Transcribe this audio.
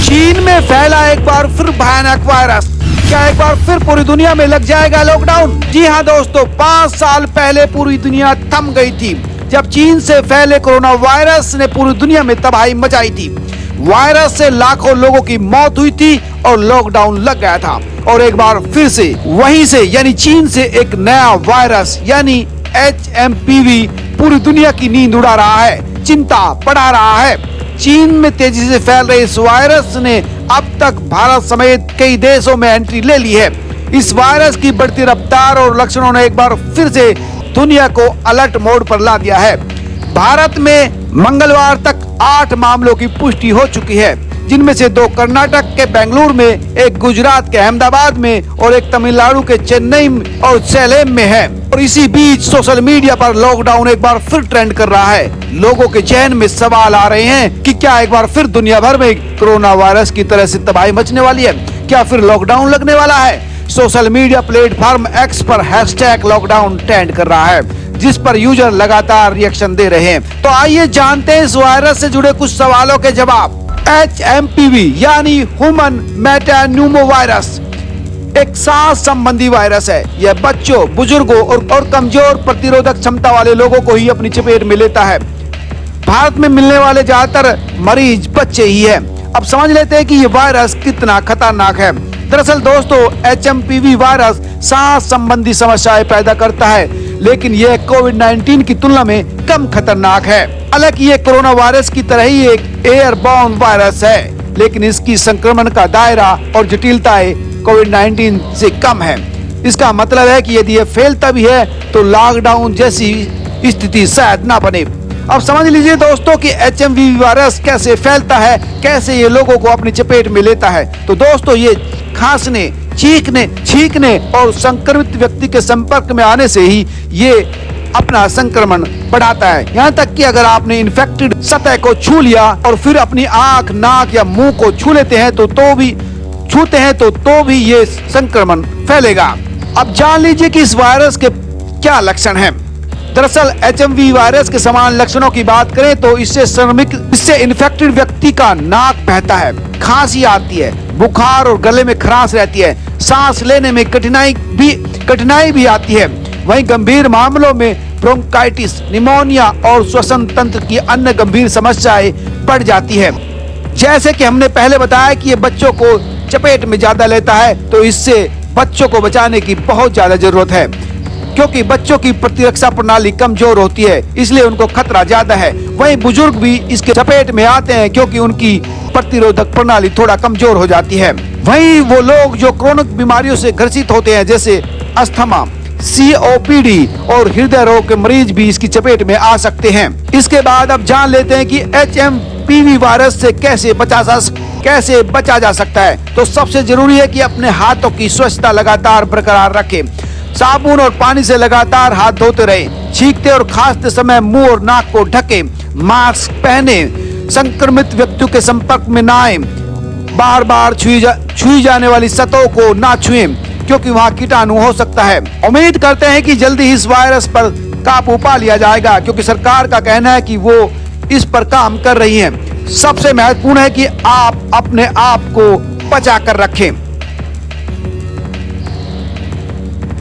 चीन में फैला एक बार फिर भयानक वायरस। क्या एक बार फिर पूरी दुनिया में लग जाएगा लॉकडाउन? जी हाँ दोस्तों, 5 साल पहले पूरी दुनिया थम गई थी जब चीन से फैले कोरोना वायरस ने पूरी दुनिया में तबाही मचाई थी। वायरस से लाखों लोगों की मौत हुई थी और लॉकडाउन लग गया था। और एक बार फिर से वहीं से यानी चीन से एक नया वायरस यानी HMPV पूरी दुनिया की नींद उड़ा रहा है, चिंता बढ़ा रहा है। चीन में तेजी से फैल रहे इस वायरस ने अब तक भारत समेत कई देशों में एंट्री ले ली है। इस वायरस की बढ़ती रफ्तार और लक्षणों ने एक बार फिर से दुनिया को अलर्ट मोड पर ला दिया है। भारत में मंगलवार तक 8 मामलों की पुष्टि हो चुकी है, जिनमें से 2 कर्नाटक के बेंगलुरु में, एक गुजरात के अहमदाबाद में और एक तमिलनाडु के चेन्नई और सलेम में है। और इसी बीच सोशल मीडिया पर लॉकडाउन एक बार फिर ट्रेंड कर रहा है। लोगों के जहन में सवाल आ रहे हैं कि क्या एक बार फिर दुनिया भर में कोरोना वायरस की तरह से तबाही मचने वाली है? क्या फिर लॉकडाउन लगने वाला है? सोशल मीडिया प्लेटफॉर्म X पर #लॉकडाउन ट्रेंड कर रहा है, जिस पर यूजर लगातार रिएक्शन दे रहे हैं। तो आइए जानते हैं इस वायरस से जुड़े कुछ सवालों के जवाब। HMPV यानी ह्यूमन मेटान्यूमो वायरस एक सांस संबंधी वायरस है। यह बच्चों, बुजुर्गों और कमजोर प्रतिरोधक क्षमता वाले लोगों को ही अपनी चपेट में लेता है। भारत में मिलने वाले ज्यादातर मरीज बच्चे ही हैं। अब समझ लेते हैं कि ये वायरस कितना खतरनाक है। दरअसल दोस्तों, HMPV वायरस सांस संबंधी समस्याएं पैदा करता है, लेकिन यह कोविड-19 की तुलना में कम खतरनाक है। हालांकि ये कोरोना वायरस की तरह ही एक एयरबॉर्न वायरस है, लेकिन इसकी संक्रमण का दायरा और जटिलताएं कोविड-19 से कम है। इसका मतलब है कि यदि ये फैलता भी है तो लॉकडाउन जैसी स्थिति शायद ना बने। अब समझ लीजिए दोस्तों कि HMPV वायरस कैसे फैलता है, कैसे ये लोगों को अपनी चपेट में लेता है। तो दोस्तों, ये खांसने, चीखने, छींकने और संक्रमित व्यक्ति के संपर्क में आने से ही ये अपना संक्रमण बढ़ाता है। यहाँ तक कि अगर आपने इन्फेक्टेड सतह को छू लिया और फिर अपनी आंख, नाक या मुंह को छू लेते हैं तो भी ये संक्रमण फैलेगा। अब जान लीजिए कि इस वायरस के क्या लक्षण हैं। दरअसल HMPV वायरस के समान लक्षणों की बात करें तो इससे इन्फेक्टेड व्यक्ति का नाक बहता है, खांसी आती है, बुखार और गले में खराश रहती है, सांस लेने में कठिनाई भी आती है। वहीं गंभीर मामलों में ब्रोंकाइटिस, निमोनिया और श्वसन तंत्र की अन्य गंभीर समस्याएं बढ़ जाती है। जैसे कि हमने पहले बताया कि ये बच्चों को चपेट में ज्यादा लेता है, तो इससे बच्चों को बचाने की बहुत ज्यादा जरूरत है, क्योंकि बच्चों की प्रतिरक्षा प्रणाली कमजोर होती है, इसलिए उनको खतरा ज्यादा है। वहीं बुजुर्ग भी इसके चपेट में आते हैं, क्योंकि उनकी प्रतिरोधक प्रणाली थोड़ा कमजोर हो जाती है। वहीं वो लोग जो क्रोनिक बीमारियों से ग्रसित होते हैं, जैसे अस्थमा, COPD और हृदय रोग के मरीज भी इसकी चपेट में आ सकते हैं। इसके बाद अब जान लेते हैं कि HMPV वायरस से कैसे बचा जा सकता है। तो सबसे जरूरी है कि अपने हाथों की स्वच्छता लगातार बरकरार रखें, साबुन और पानी से लगातार हाथ धोते रहें, छींकते और खांसते समय मुंह और नाक को ढकें, मास्क पहने, संक्रमित व्यक्तियों के संपर्क में ना आए, बार बार छुई जाने वाली सतहों को ना छुएं, क्योंकि वहाँ कीटाणु हो सकता है। उम्मीद करते हैं कि जल्दी ही इस वायरस पर काबू पा लिया जाएगा, क्योंकि सरकार का कहना है कि वो इस पर काम कर रही है। सबसे महत्वपूर्ण है कि आप अपने आप को बचा कर रखें।